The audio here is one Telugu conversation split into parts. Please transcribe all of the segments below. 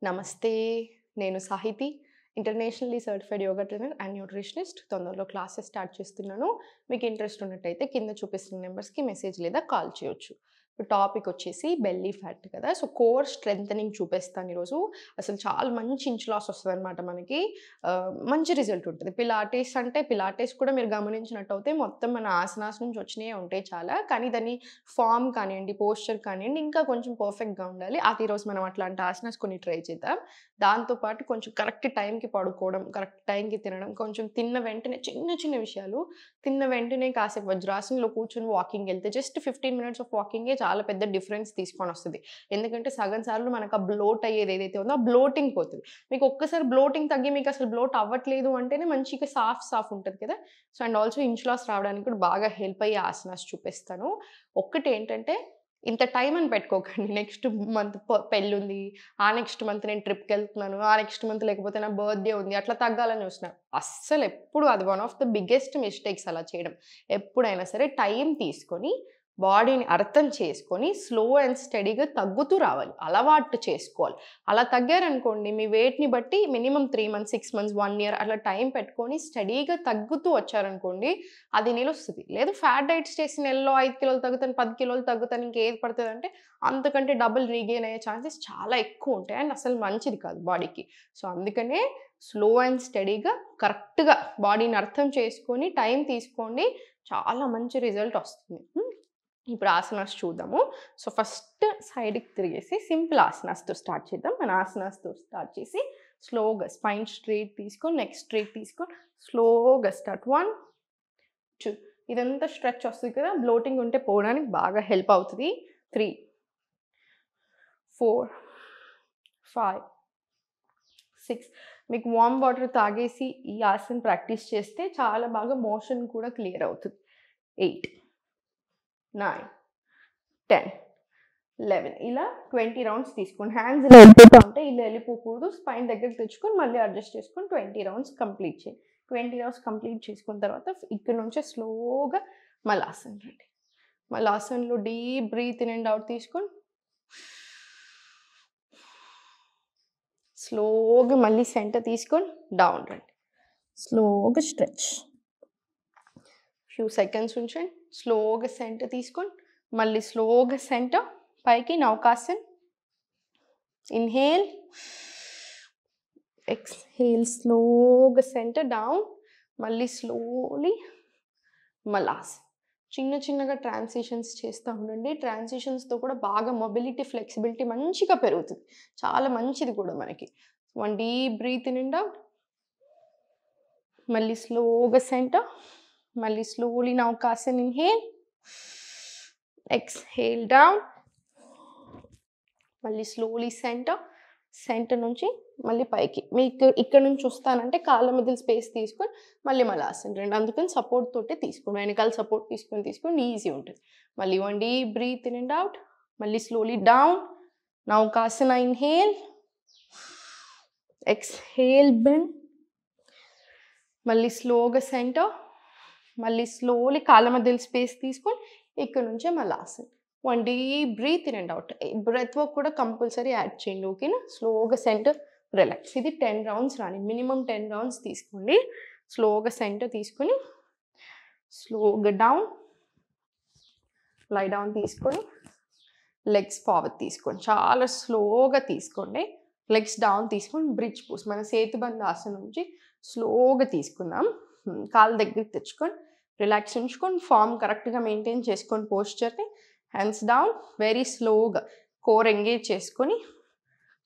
నమస్తే. నేను Sahiti. Internationally certified yoga trainer and nutritionist. తొందరలో క్లాసెస్ స్టార్ట్ చేస్తున్నాను. మీకు ఇంట్రెస్ట్ ఉన్నట్టయితే కింద చూపిస్తున్న నెంబర్స్‌కి మెసేజ్ లేదా కాల్ చేయొచ్చు. ఇప్పుడు టాపిక్ వచ్చేసి బెల్లీ ఫ్యాట్ కదా! సో, కోర్ స్ట్రెంథెనింగ్ చూపిస్తాను ఈరోజు. అసలు చాలా మంచి ఇంచ్ లాస్ వస్తదనమాట మనకి. మంచి రిజల్ట్ ఉంటది. పిలాటెస్ కూడా మీరు గమనించినట్టయితే మొత్తం మన ఆసనాస్ నుంచి వచ్చినయే ఉంటాయి చాలా. కానీ దాని ఫార్మ్ కానియండి, పోస్చర్ కానియండి ఇంకా కొంచెం పర్ఫెక్ట్‌గా ఉండాలి. అది ఈరోజు మనం అట్లాంటి ఆసనాస్ కొన్ని ట్రై చేద్దాం. దాంతో పాటు కొంచెం కరెక్ట్ టైంకి పడుకోవడం, కరెక్ట్ టైంకి తినడం, కొంచెం తిన్న వెంటనే చిన్న చిన్న విషయాలు తిన్న వెంటనే కాసేపు వజ్రాసనంలో కూర్చొని వాకింగ్‌కెళ్తే జస్ట్ 15 మినిట్స్ ఆఫ్ వాకింగే చాలా పెద్ద డిఫరెన్స్ తీసుకొనొస్తది. ఎందుకంటే సగం సార్లు మనకు ఆ బ్లోట్ అయ్యేది ఏదైతే ఉందో ఆ బ్లోటింగ్ పోతది. మీకు ఒక్కసారి బ్లోటింగ్ తగ్గి మీకసలు బ్లోట్ అవ్వట్లేదు అంటేనే మంచిగా సాఫ్ ఉంటది కదా! So, and also inch loss రావడానికి కూడా బాగా హెల్ప్ అయ్యే ఆసనాస్ చూపిస్తాను. ఒక్కటేంటంటే ఇంత టైం అని పెట్టుకోకండి. నెక్స్ట్ మంత్ పెళ్లుంది. ఆ నెక్స్ట్ మంత్ నేను ట్రిప్‌కెళ్తున్నాను. ఆ నెక్స్ట్ మంత్ లేకపోతే నా బర్త్‌డే ఉంది. అట్లా తగ్గాలని చూస్తున్నారు. అస్సలెప్పుడు అది one of the biggest mistakes అలా చేయడం. ఎప్పుడైనా సరే టైం తీసుకొని, బాడీని అర్థం చేసుకొని, స్లో అండ్ స్టడీగా తగ్గుతూ రావాలి. అలవాటు చేసుకోవాలి. అలా తగ్గారనుకోండి మీ వెయిట్‌ని బట్టి మినిమమ్ 3 మంత్స్, 6 మంత్స్, 1 ఇయర్ అట్లా టైం పెట్టుకొని స్టడీగా తగ్గుతూ వచ్చారనుకోండి అది నిలుస్తది. లేదు ఫ్యాట్ డైట్స్ చేసి నెలలో 5 కిలోలు తగ్గుతాను, 10 కిలోలు తగ్గుతాను ఇంకేది పడతదంటే అంతకంటే డబుల్ రీగెయిన్ అయ్యే ఛాన్సెస్ చాలా ఎక్కువుంటాయి. అండ్ అసలు మంచిది కాదు బాడీకి. సో, అందుకనే స్లో అండ్ స్టడీగా కరెక్ట్‌గా బాడీని అర్థం చేసుకొని టైం తీసుకోండి. చాలా మంచి రిజల్ట్ వస్తుంది. ఇప్పుడు ఆసనాస్ చూద్దాము. సో, ఫస్ట్ సైడ్‌కి తిరిగేసి సింపుల్ ఆసనాస్‌తో స్టార్ట్ చేద్దాం. మన ఆసనాస్‌తో స్టార్ట్ చేసి స్లోగా స్పైన్ స్ట్రెయిట్ తీసుకొని, నెక్ స్ట్రెయిట్ తీసుకొని స్లోగా స్టార్ట్. 1, 2 ఇదంతా స్ట్రెచ్ వస్తది కదా! బ్లోటింగ్ ఉంటే పోవడానికి బాగా హెల్ప్ అవుతది. 3, 4, 5, 6 మీకు వార్మ్ వాటర్ తాగేసి ఈ ఆసన ప్రాక్టీస్ చేస్తే చాలా బాగా మోషన్ కూడా క్లియర్ అవుతది. 8, 9, 10, 11 ఇలా 20 రౌండ్స్ తీసుకోండి. హ్యాండ్స్ ఇలా వెళ్ళిపోతా ఉంటాయి. ఇలా వెళ్ళిపోకూడదు. స్పైన్ దగ్గరికి తెచ్చుకొని మళ్ళీ అడ్జస్ట్ చేసుకొని 20 రౌండ్స్ కంప్లీట్ చేయండి. 20 రౌండ్స్ కంప్లీట్ చేసుకున్న తర్వాత ఇక్కడ నుంచే స్లోగా మలాసన్ రండి. మలాసన్‌లో deep breath in and out తీసుకొని స్లోగా మళ్ళీ సెంటర్ తీసుకొని డౌన్ రండి. స్లోగా స్ట్రెచ్. ఫ్యూ సెకండ్స్ ఉంచండి. స్లోగా సెంటర్ తీసుకొని మళ్ళీ స్లోగా సెంటర్ పైకి నౌకాసన్. ఇన్హేల్, ఎక్స్‌హేల్ స్లోగా సెంటర్ డౌన్. మళ్ళీ స్లోలీ మలాసన్. చిన్నగా ట్రాన్సిషన్స్ చేస్తూ ఉండండి. ట్రాన్సిషన్స్‌తో కూడా బాగా మొబిలిటీ, ఫ్లెక్సిబిలిటీ మంచిగా పెరుగుతది. చాలా మంచిది కూడా మనకి. 1 deep breath in and out. మళ్ళీ స్లోగా సెంటర్. మళ్ళీ slowly Naukasan inhale. Exhale down. మళ్ళీ స్లోలీ సెంటర్. సెంటర్ నుంచి మళ్ళీ పైకి. మీకు ఇక్కడ నుంచి వస్తానంటే కాళ్ళ మధ్యలో స్పేస్ తీసుకొని మళ్ళీ మలాసన్ రండి. అందుకని సపోర్ట్ తోటే తీసుకోండి. వెనకాల సపోర్ట్ తీసుకొని ఈజీ ఉంటది. మళ్ళీ 1 deep breath in and out. మళ్ళీ slowly down. Naukasana inhale. Exhale bend. మళ్ళీ స్లోగా సెంటర్. మళ్ళీ స్లోలీ కాళ్ళ మధ్యలో స్పేస్ తీసుకొని ఇక్కడ నుంచే Malasan. 1 deep breath in and out. Breath work కూడా కంపల్సరీ యాడ్ చేయండి. ఓకేనా? స్లోగా సెంటర్, రిలాక్స్. ఇది 10 రౌండ్స్ రాని. మినిమమ్ 10 రౌండ్స్ తీసుకోండి. స్లోగా సెంటర్ తీసుకొని స్లోగా డౌన్. లై డౌన్ తీసుకొని లెగ్స్ ఫార్వర్డ్ తీసుకోండి. చాలా స్లోగా తీసుకోండి. లెగ్స్ డౌన్ తీసుకొని బ్రిడ్జ్ పోజ్ మన సేతుబంధ ఆసనం నుంచి స్లోగా తీసుకుందాం. కాళ్ళ దగ్గరికి తెచ్చుకొని రిలాక్స్ ఉంచుకొని ఫామ్ కరెక్ట్‌గా మెయింటైన్ చేసుకొని పోస్చర్‌ని హ్యాండ్స్ డౌన్ వెరీ స్లోగా కోర్ ఎంగేజ్ చేసుకొని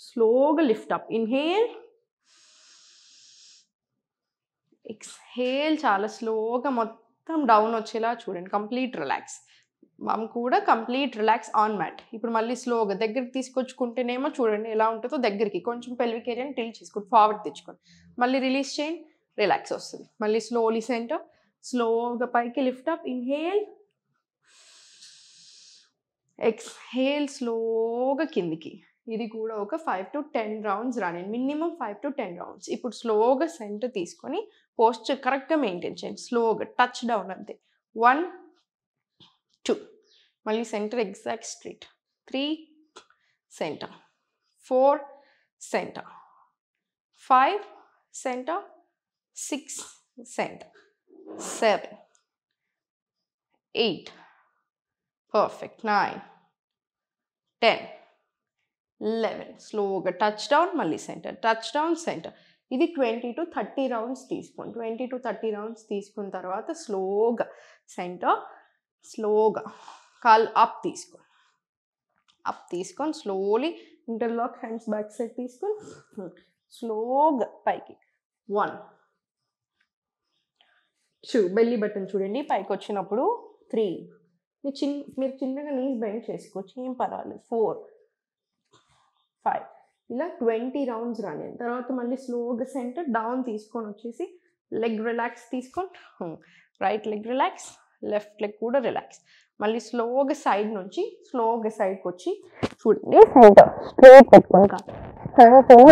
స్లోగా లిఫ్ట్ అప్. ఇన్హేల్, ఎక్స్‌హేల్ చాలా స్లోగా మొత్తం డౌన్ వచ్చేలా చూడండి. Complete relax. కూడా కంప్లీట్ రిలాక్స్ ఆన్ మ్యాట్. ఇప్పుడు మళ్ళీ స్లోగా దగ్గరికి తీసుకొచ్చుకుంటేనేమో చూడండి ఎలా ఉంటుందో దగ్గరికి కొంచెం పెల్విక్ ఏరియాని టిల్ట్ చేసుకోండి. ఫార్వర్డ్ తెచ్చుకోండి. మళ్ళీ రిలీజ్ చేయండి. రిలాక్స్ వస్తుంది. మళ్ళీ స్లోలీ సెంటర్. స్లోగా పైకి లిఫ్ట్ అప్. ఇన్హేల్, ఎక్స్‌హేల్ స్లోగా కిందికి. ఇది కూడా ఒక 5-10 రౌండ్స్ రానియండి. Minimum 5-10 rounds. ఇప్పుడు స్లోగా సెంటర్ తీసుకొని పోస్చర్ కరెక్ట్‌గా మెయింటైన్ చేయండి. స్లోగా టచ్ డౌన్ అంతే. 1, 2 మళ్ళీ centre exact straight. 3 centre. 4 center, 5 center, 6 center, 7, 8, perfect, 9, 10, 11, స్లోగా టచ్ డౌన్, మళ్ళీ సెంటర్, టచ్ డౌన్, సెంటర్. ఇది 20 to 30 రౌండ్స్ తీసుకోండి. 20 to 30 రౌండ్స్ తీసుకున్న తర్వాత స్లోగా సెంటర్, స్లోగా కాల్ అప్ తీసుకోండి. అప్ తీసుకొని slowly interlock hands back side తీసుకొని స్లోగా పైకి 1, 2, బెల్లీ బటన్ చూడండి పైకి వచ్చినప్పుడు 3, మీరు చిన్నగా నీస్ బెండ్ చేసుకోవచ్చు, ఏం పర్వాలేదు. 4, 5, ఇలా 20 రౌండ్స్ రాని తర్వాత మళ్ళీ స్లోగా సెంటర్ డౌన్ తీసుకొని వచ్చేసి లెగ్ రిలాక్స్ తీసుకొని right leg relax, left leg కూడా రిలాక్స్. మళ్ళీ స్లోగా సైడ్ నుంచి స్లోగా సైడ్కి వచ్చి చూడండి సెంటర్ స్ట్రేట్ పెట్టుకొని కాదు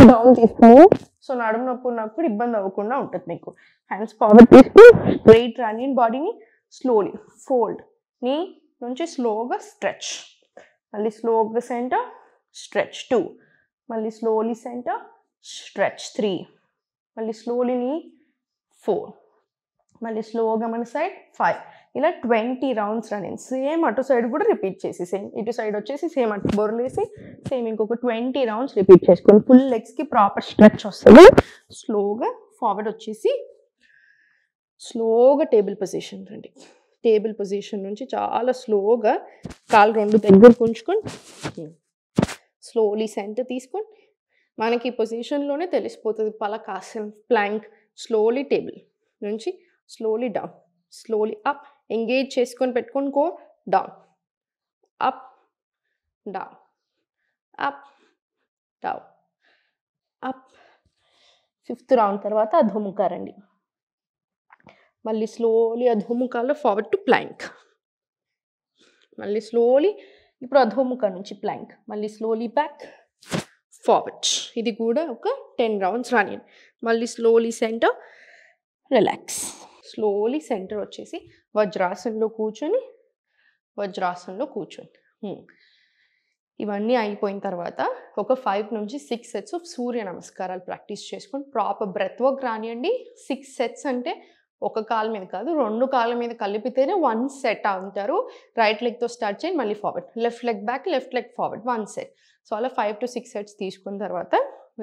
డౌన్ తీసుకుని. సో నడుము నొప్పి ఉన్నప్పుడు ఇబ్బంది అవ్వకుండా ఉంటుంది మీకు. హ్యాండ్స్ ఫార్వర్డ్ తీసుకుని స్ట్రైట్ రాని బాడీని స్లోలీ ఫోల్డ్, నీ నుంచి స్లోగా స్ట్రెచ్, మళ్ళీ స్లోగా సెంటర్ స్ట్రెచ్ 2, మళ్ళీ స్లోలీ సెంటర్ స్ట్రెచ్ 3, మళ్ళీ స్లోలీ నీ 4, మళ్ళీ స్లోగా మన సైడ్ 5. ఇలా 20 రౌండ్స్ రన్నింగ్. సేమ్ అటు సైడ్ కూడా రిపీట్ చేసి సేమ్ ఇటు సైడ్ వచ్చేసి సేమ్ అటు బొరలేసి సేమ్ ఇంకొక 20 రౌండ్స్ రిపీట్ చేసుకొని ఫుల్ లెగ్స్కి ప్రాపర్ స్ట్రెచ్ వస్తుంది. స్లోగా ఫార్వర్డ్ వచ్చేసి స్లోగా టేబుల్ పొజిషన్ రండి. టేబుల్ పొజిషన్ నుంచి చాలా స్లోగా కాలు 2 దగ్గరకు ఉంచుకొని స్లోలీ సెంటర్ తీసుకొని మనకి ఈ పొజిషన్లోనే తెలిసిపోతుంది పలకాసన్, ప్లాంక్. స్లోలీ టేబుల్ నుంచి slowly down, slowly up, engage చేసుకొని పెట్టుకొని go down, up down, up down, up. 5th round తర్వాత అధోముఖ రండి. మళ్ళీ స్లోలీ అధోముఖాలో ఫార్వర్డ్ టు ప్లాంక్, మళ్ళీ స్లోలీ ఇప్పుడు అధోముఖ నుంచి ప్లాంక్, మళ్ళీ స్లోలీ బ్యాక్ ఫార్వర్డ్. ఇది కూడా ఒక 10 రౌండ్స్ రాని. మళ్ళీ slowly centre relax, slowly centre వచ్చేసి వజ్రాసనంలో కూర్చొని ఇవన్నీ అయిపోయిన తర్వాత ఒక 5 నుంచి 6 సెట్స్ ఆఫ్ సూర్య నమస్కారాలు ప్రాక్టీస్ చేసుకొని ప్రాపర్ బ్రెత్ వర్క్ రానియండి. 6 సెట్స్ అంటే ఒక కాలు మీద కాదు, 2 కాళ్ళ మీద కలిపితేనే 1 సెట్ అంటారు. రైట్ లెగ్తో స్టార్ట్ చేయండి, మళ్ళీ forward, left leg back, left leg forward, 1 set. So అలా 5 to 6 సెట్స్ తీసుకున్న తర్వాత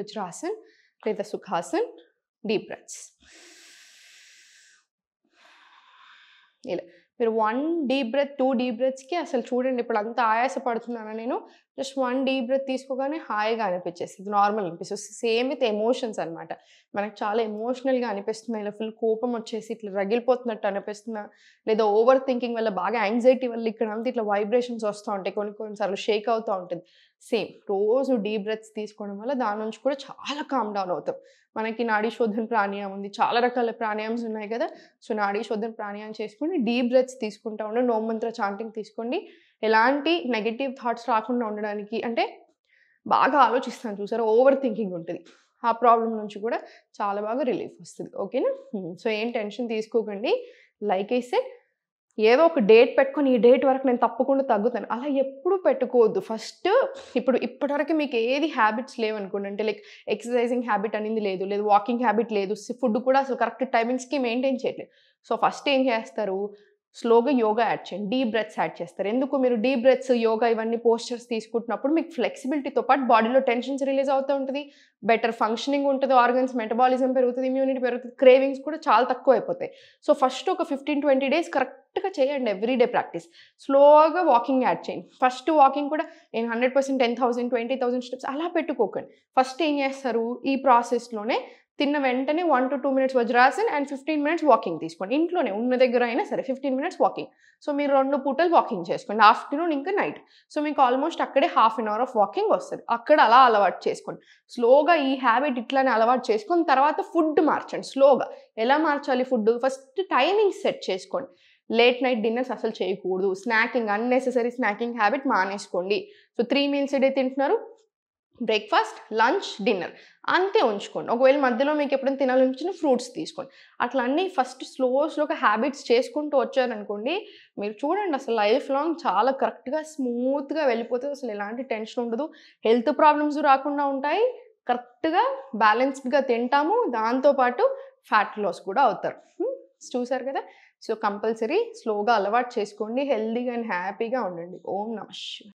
వజ్రాసన్ లేదా సుఖాసన్, డీప్ బ్రెత్స్. ఇలా మీరు 1 డీప్ బ్రెత్ 2 డీప్ బ్రెత్స్కి అసలు చూడండి ఇప్పుడు అంతా ఆయాస పడుతున్నాను నేను, జస్ట్ 1 డీప్ బ్రెత్ తీసుకోగానే హాయిగా అనిపించేస్తుంది, నార్మల్ అనిపిస్తుంది. సేమ్ విత్ ఎమోషన్స్ అనమాట. మనకు చాలా ఎమోషనల్గా అనిపిస్తుంది, ఇలా ఫుల్ కోపం వచ్చేసి ఇట్లా రగిలిపోతున్నట్టు అనిపిస్తున్నా, లేదా ఓవర్ థింకింగ్ వల్ల బాగా యాంగ్జైటీ వల్ల ఇక్కడ అంతా ఇట్లా వైబ్రేషన్స్ వస్తూ ఉంటాయి, కొన్నిసార్లు షేక్ అవుతూ ఉంటుంది. సేమ్ రోజు డీప్ బ్రెత్స్ తీసుకోవడం వల్ల దాని నుంచి కూడా చాలా కామ్ డౌన్ అవుతాం. మనకి నాడీ శోధన ప్రాణాయామం ఉంది, చాలా రకాల ప్రాణాయామ్స్ ఉన్నాయి కదా. సో నాడీ శోధన ప్రాణాయామం చేసుకుని డీప్ బ్రెత్స్ తీసుకుంటా ఉండండి, నోమంత్ర చాంటింగ్ తీసుకోండి. ఎలాంటి నెగటివ్ థాట్స్ రాకుండా ఉండడానికి, అంటే బాగా ఆలోచిస్తాను చూసారా, ఓవర్ థింకింగ్ ఉంటుంది, ఆ ప్రాబ్లం నుంచి కూడా చాలా బాగా రిలీఫ్ వస్తుంది. ఓకేనా? సో ఏం టెన్షన్ తీసుకోకండి. లైక్ ఐ సెడ్, ఏదో ఒక డేట్ పెట్టుకొని ఈ డేట్ వరకు నేను తప్పకుండా తగ్గుతాను అలా ఎప్పుడు పెట్టుకోవద్దు. ఫస్ట్ ఇప్పటివరకు మీకు ఏది హ్యాబిట్స్ లేవనుకోండి, అంటే లైక్ ఎక్సర్సైజింగ్ హ్యాబిట్ అనేది లేదు, లేదు వాకింగ్ హ్యాబిట్ లేదు, ఫుడ్ కూడా అసలు కరెక్ట్ టైమింగ్స్కి మెయింటైన్ చేయట్లేదు. సో ఫస్ట్ ఏం చేస్తారు, స్లోగా యోగా యాడ్ చేయండి, డీప్ బ్రెత్స్ యాడ్ చేస్తారు. ఎందుకు, మీరు డీప్ బ్రెత్స్, యోగా ఇవన్నీ పోస్చర్స్ తీసుకుంటున్నప్పుడు మీకు ఫ్లెక్సిబిలిటీతో పాటు బాడీలో టెన్షన్స్ రిలీజ్ అవుతూ ఉంటుంది, బెటర్ ఫంక్షనింగ్ ఉంటుంది, ఆర్గన్స్ మెటబాలిజం పెరుగుతుంది, ఇమ్యూనిటీ పెరుగుతుంది, క్రేవింగ్స్ కూడా చాలా తక్కువ అయిపోతాయి. సో ఫస్ట్ ఒక 15-20 డేస్ కరెక్ట్గా చేయండి, ఎవ్రీడే ప్రాక్టీస్. స్లోగా వాకింగ్ యాడ్ చేయండి. ఫస్ట్ వాకింగ్ కూడా నేను 100% 10,000 20,000 స్టెప్స్ అలా పెట్టుకోకండి. ఫస్ట్ ఏం చేస్తారు, ఈ ప్రాసెస్లోనే తిన్న వెంటనే 1 to 2 minutes vajrasan and 15 minutes walking తీసుకోండి. ఇంట్లోనే ఉన్న దగ్గర అయినా సరే 15 minutes వాకింగ్. సో మీరు 2 పూటలు వాకింగ్ చేసుకోండి, ఆఫ్టర్నూన్ ఇంకా నైట్. సో మీకు ఆల్మోస్ట్ అక్కడే ½ an hour ఆఫ్ వాకింగ్ వస్తుంది. అక్కడ అలా అలవాటు చేసుకోండి. స్లోగా ఈ హ్యాబిట్ ఇట్లానే అలవాటు చేసుకొని తర్వాత ఫుడ్ మార్చండి. స్లోగా ఎలా మార్చాలి ఫుడ్, ఫస్ట్ టైమింగ్ సెట్ చేసుకోండి. లేట్ నైట్ డిన్నర్స్ అసలు చేయకూడదు, స్నాకింగ్, అన్నెసెసరీ స్నాకింగ్ హ్యాబిట్ మానేసుకోండి. సో 3 meals a day తింటున్నారు, బ్రేక్ఫాస్ట్, లంచ్, డిన్నర్ అంతే ఉంచుకోండి. ఒకవేళ మధ్యలో మీకు ఎప్పుడైనా తినాలనిపించిన ఫ్రూట్స్ తీసుకోండి. అట్లా అన్నీ ఫస్ట్ స్లోగా హ్యాబిట్స్ చేసుకుంటూ వచ్చారనుకోండి, మీరు చూడండి అసలు లైఫ్ లాంగ్ చాలా కరెక్ట్గా స్మూత్గా వెళ్ళిపోతుంది. అసలు ఎలాంటి టెన్షన్ ఉండదు, హెల్త్ ప్రాబ్లమ్స్ రాకుండా ఉంటాయి, కరెక్ట్‌గా బ్యాలెన్స్డ్‌గా తింటాము. దాంతో పాటు ఫ్యాట్ లాస్ కూడా అవుతారు. చూసారు కదా! సో, కంపల్సరీ స్లోగా అలవాటు చేసుకోండి. హెల్తీగా అండ్ హ్యాపీగా ఉండండి. ఓం నమః శివాయ.